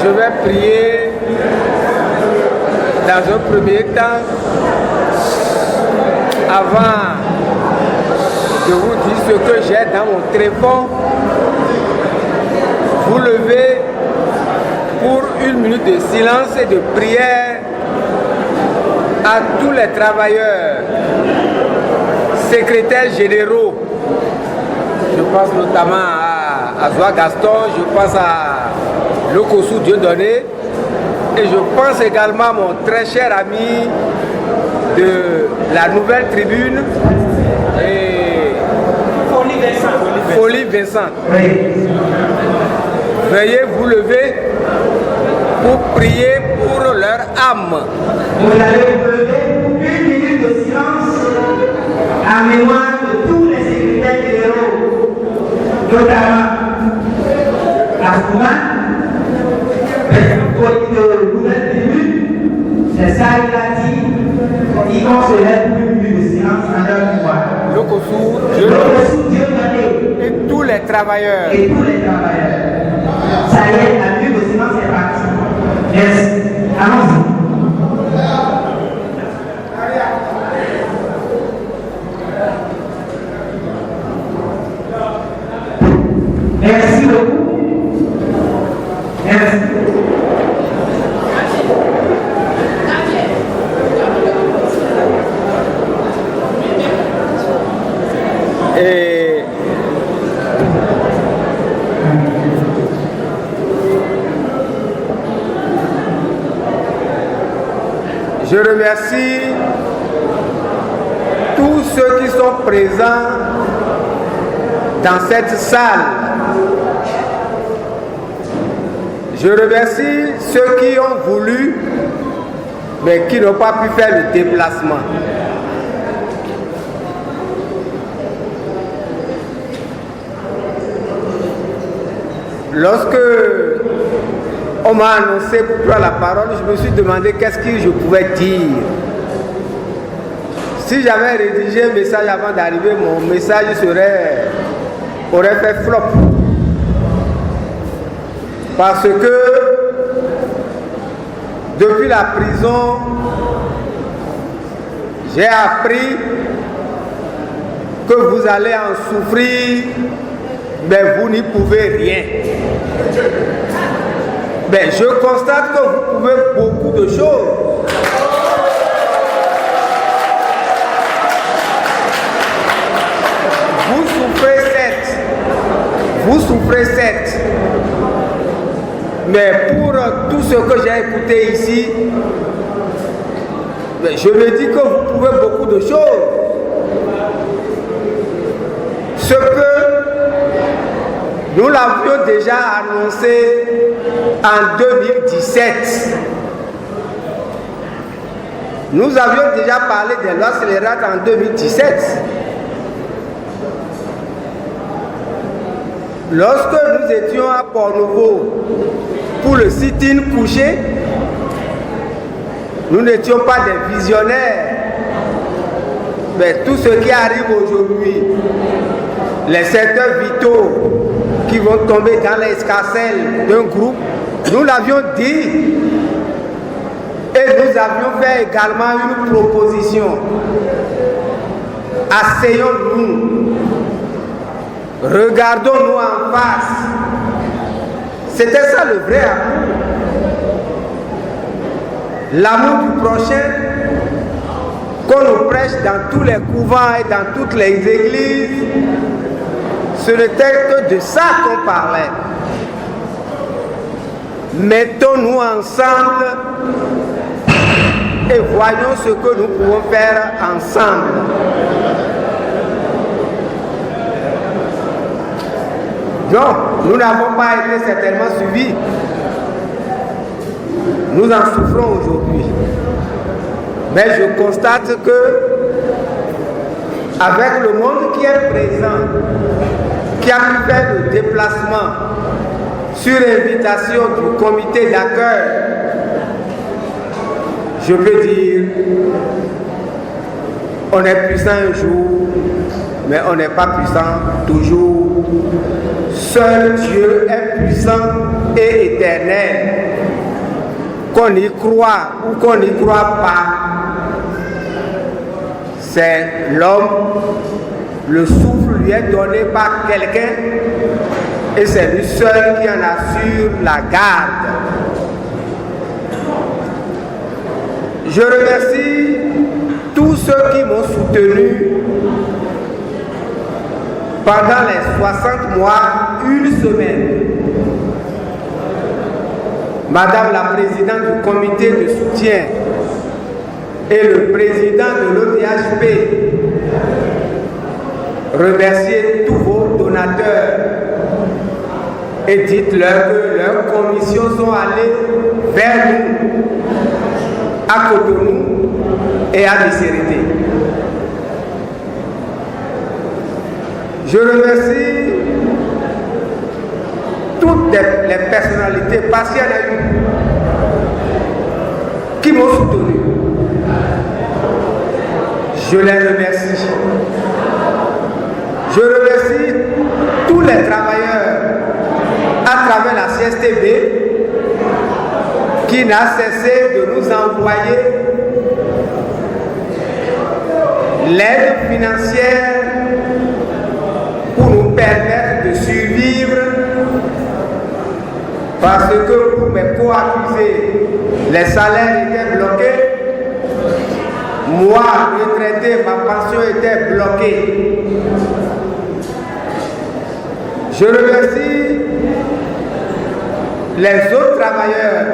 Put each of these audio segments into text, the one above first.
Je vais prier dans un premier temps avant de vous dire ce que j'ai dans mon téléphone. Vous levez pour 1 minute de silence et de prière à tous les travailleurs, secrétaires généraux. Je pense notamment à Zoa Gaston, je pense à Lokosu Dieudonné et je pense également à mon très cher ami de la Nouvelle Tribune et Folie Vincent. Oui. Veuillez vous lever pour prier pour leur âme. Vous allez vous lever pour 1 minute de silence à mémoire de tous les secrétaires généraux, notamment Asuma, de Nouvelle Tribune, c'est ça il a dit, ils vont se lève pour 1 minute de silence à leur pouvoir. Lokosu Dieudonné et tous les travailleurs. Et tous les travailleurs. Ça y est, la minute de silence est partie. Merci. Allons-y. Merci beaucoup. Merci. Et je remercie tous ceux qui sont présents dans cette salle. Je remercie ceux qui ont voulu, mais qui n'ont pas pu faire le déplacement. Lorsque on m'a annoncé pour prendre la parole, je me suis demandé qu'est-ce que je pouvais dire. Si j'avais rédigé un message avant d'arriver, mon message aurait fait flop. Parce que depuis la prison, j'ai appris que vous allez en souffrir, mais vous n'y pouvez rien. Mais je constate que vous pouvez beaucoup de choses. Vous souffrez certes. Mais pour tout ce que j'ai écouté ici, je me dis que vous pouvez beaucoup de choses. Ce que nous l'avions déjà annoncé en 2017. Nous avions déjà parlé des lois scélérates en 2017. Lorsque nous étions à Port-Nouveau pour le sit-in couché, nous n'étions pas des visionnaires. Mais tout ce qui arrive aujourd'hui, les secteurs vitaux qui vont tomber dans l'escarcelle d'un groupe, nous l'avions dit. Et nous avions fait également une proposition. Asseyons-nous. Regardons-nous en face. C'était ça le vrai amour. L'amour du prochain qu'on nous prêche dans tous les couvents et dans toutes les églises. Ce n'était que de ça qu'on parlait. Mettons-nous ensemble et voyons ce que nous pouvons faire ensemble. Donc, nous n'avons pas été certainement suivis. Nous en souffrons aujourd'hui. Mais je constate que, avec le monde qui est présent, qui a pu faire le déplacement sur invitation du comité d'accueil, je peux dire, on est puissant un jour, mais on n'est pas puissant toujours. Seul Dieu est puissant et éternelle. Qu'on y croit ou qu'on n'y croit pas, c'est l'homme, le souffle lui est donné par quelqu'un et c'est lui seul qui en assure la garde. Je remercie tous ceux qui m'ont soutenu pendant les 60 mois, une semaine. Madame la présidente du comité de soutien et le président de l'ODHP, remerciez tous vos donateurs et dites-leur que leurs commissions sont allées vers nous, à Cotonou et à Misérité. Je remercie toutes les personnalités, parce qu'il y en a eu, qui m'ont soutenu. Je les remercie. Je remercie tous les travailleurs à travers la CSTB qui n'a cessé de nous envoyer l'aide financière pour nous permettre de survivre, parce que pour mes co-accusés, les salaires étaient bloqués. Moi, retraité, ma pension était bloquée. Je remercie les autres travailleurs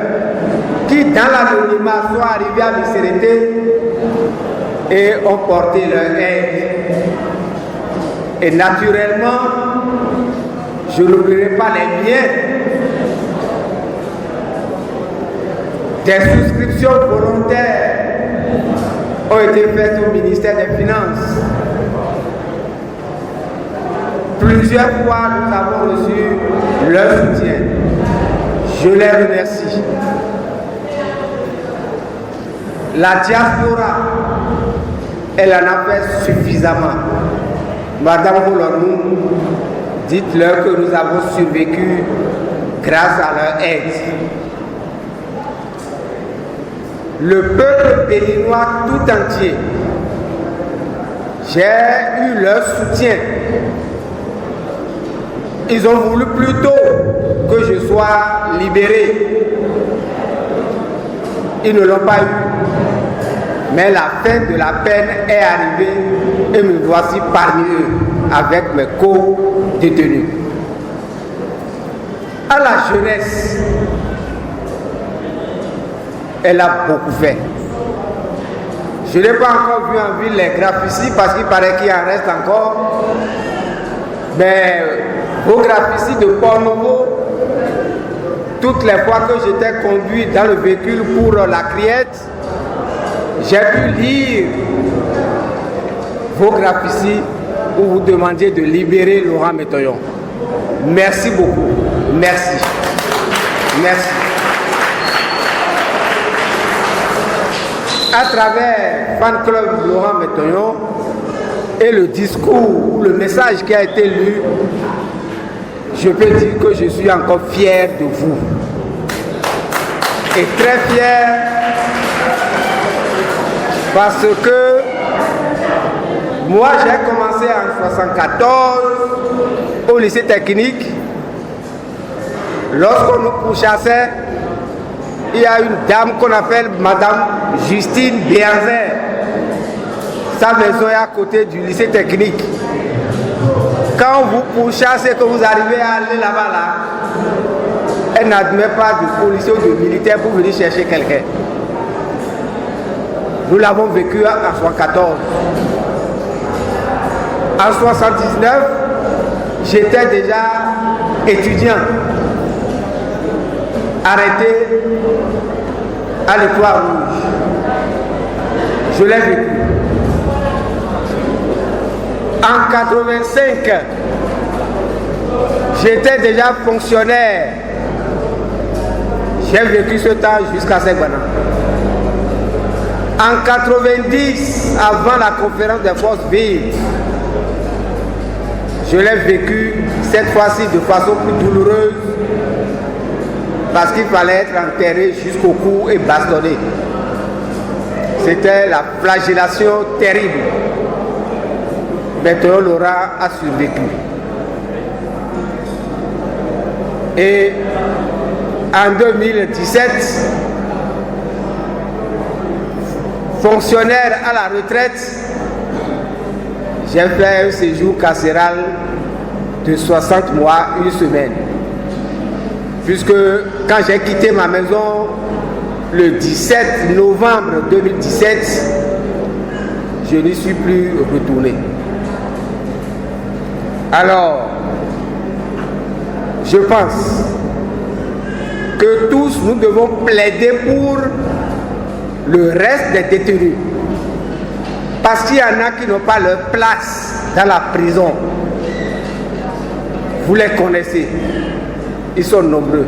qui, dans l'anonymat, sont arrivés à Misérité et ont porté leur aide. Et naturellement, je n'oublierai pas les miens. Des souscriptions volontaires ont été faites au ministère des Finances. Plusieurs fois, nous avons reçu leur soutien. Je les remercie. La diaspora, elle en a fait suffisamment. Madame Volonou, dites-leur que nous avons survécu grâce à leur aide. Le peuple béninois tout entier, j'ai eu leur soutien. Ils ont voulu plutôt que je sois libéré. Ils ne l'ont pas eu. Mais la fin de la peine est arrivée et me voici parmi eux avec mes co-détenus. À la jeunesse, elle a beaucoup fait. Je n'ai pas encore vu en ville les graffitis parce qu'il paraît qu'il en reste encore. Mais vos graffitis de Port-Nouveau, toutes les fois que j'étais conduit dans le véhicule pour la criette, j'ai pu lire vos graffitis où vous demandiez de libérer Laurent Métoyon. Merci beaucoup. Merci. Merci. À travers Fan Club Laurent Métoyon et le discours ou le message qui a été lu, je peux dire que je suis encore fier de vous. Et très fier parce que moi j'ai commencé en 1974 au lycée technique. Lorsqu'on nous pourchassait, il y a une dame qu'on appelle Madame Justine Béanzin. Sa maison est à côté du lycée technique. Quand vous pourchassez, que vous arrivez à aller là-bas, là, elle n'admet pas de policiers ou de militaires pour venir chercher quelqu'un. Nous l'avons vécu en 1974. En 1979, j'étais déjà étudiant, arrêté à l'Étoile Rouge. Je l'ai vécu. En 1985, j'étais déjà fonctionnaire. J'ai vécu ce temps jusqu'à Segbana. En 1990, avant la conférence des forces vives, je l'ai vécu cette fois-ci de façon plus douloureuse parce qu'il fallait être enterré jusqu'au cou et bastonné. C'était la flagellation terrible. Maintenant, Laurent a survécu. Et en 2017, fonctionnaire à la retraite, j'ai fait un séjour carcéral de 60 mois, une semaine. Puisque quand j'ai quitté ma maison le 17 novembre 2017, je n'y suis plus retourné. Alors, je pense que tous nous devons plaider pour le reste des détenus. Parce qu'il y en a qui n'ont pas leur place dans la prison. Vous les connaissez. Ils sont nombreux.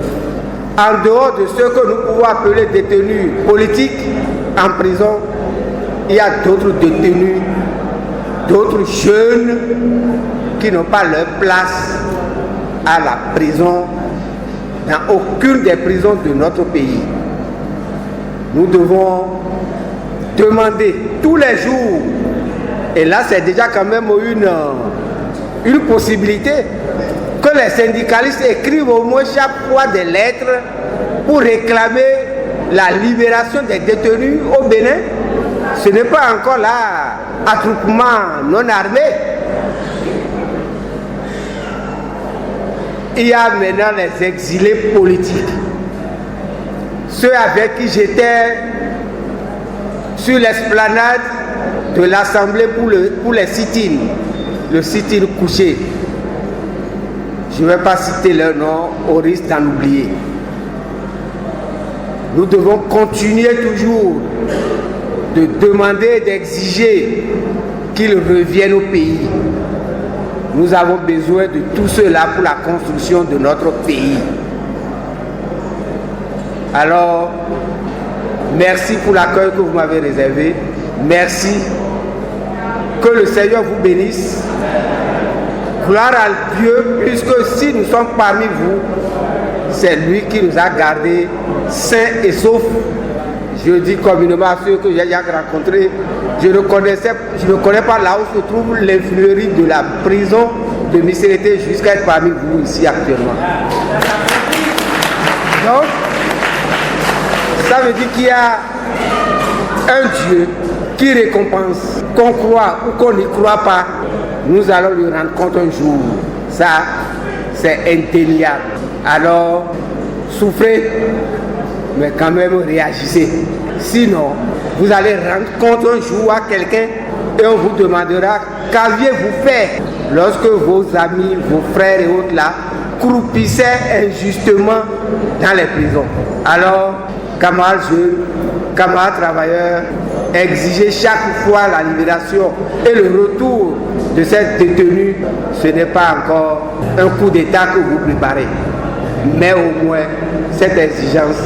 En dehors de ceux que nous pouvons appeler détenus politiques en prison, il y a d'autres détenus, d'autres jeunes qui n'ont pas leur place à la prison, dans aucune des prisons de notre pays. Nous devons demander tous les jours, et là c'est déjà quand même une possibilité, que les syndicalistes écrivent au moins chaque fois des lettres pour réclamer la libération des détenus au Bénin. Ce n'est pas encore là attroupement non armé. Il y a maintenant les exilés politiques. Ceux avec qui j'étais sur l'esplanade de l'Assemblée pour les sit-ins, le sit-in couché. Je ne vais pas citer leur nom au risque d'en oublier. Nous devons continuer toujours de demander et d'exiger qu'ils reviennent au pays. Nous avons besoin de tout cela pour la construction de notre pays. Alors, merci pour l'accueil que vous m'avez réservé. Merci. Que le Seigneur vous bénisse. Gloire à Dieu, puisque si nous sommes parmi vous, c'est lui qui nous a gardés sains et saufs. Je dis communément à ceux que j'ai rencontrés, je ne connais pas là où se trouve l'infirmerie de la prison de Missérété jusqu'à être parmi vous ici actuellement. Donc, ça veut dire qu'il y a un Dieu qui récompense, qu'on croit ou qu'on n'y croit pas, nous allons lui rendre compte un jour. Ça, c'est indéniable. Alors, souffrez, mais quand même réagissez. Sinon, vous allez rendre compte un jour à quelqu'un et on vous demandera qu'aviez-vous fait lorsque vos amis, vos frères et autres là croupissaient injustement dans les prisons. Alors, camarades jeunes, camarades travailleurs, exigez chaque fois la libération et le retour de cette détenue. Ce n'est pas encore un coup d'État que vous préparez, mais au moins cette exigence,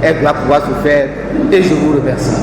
elle doit pouvoir se faire, et je vous remercie.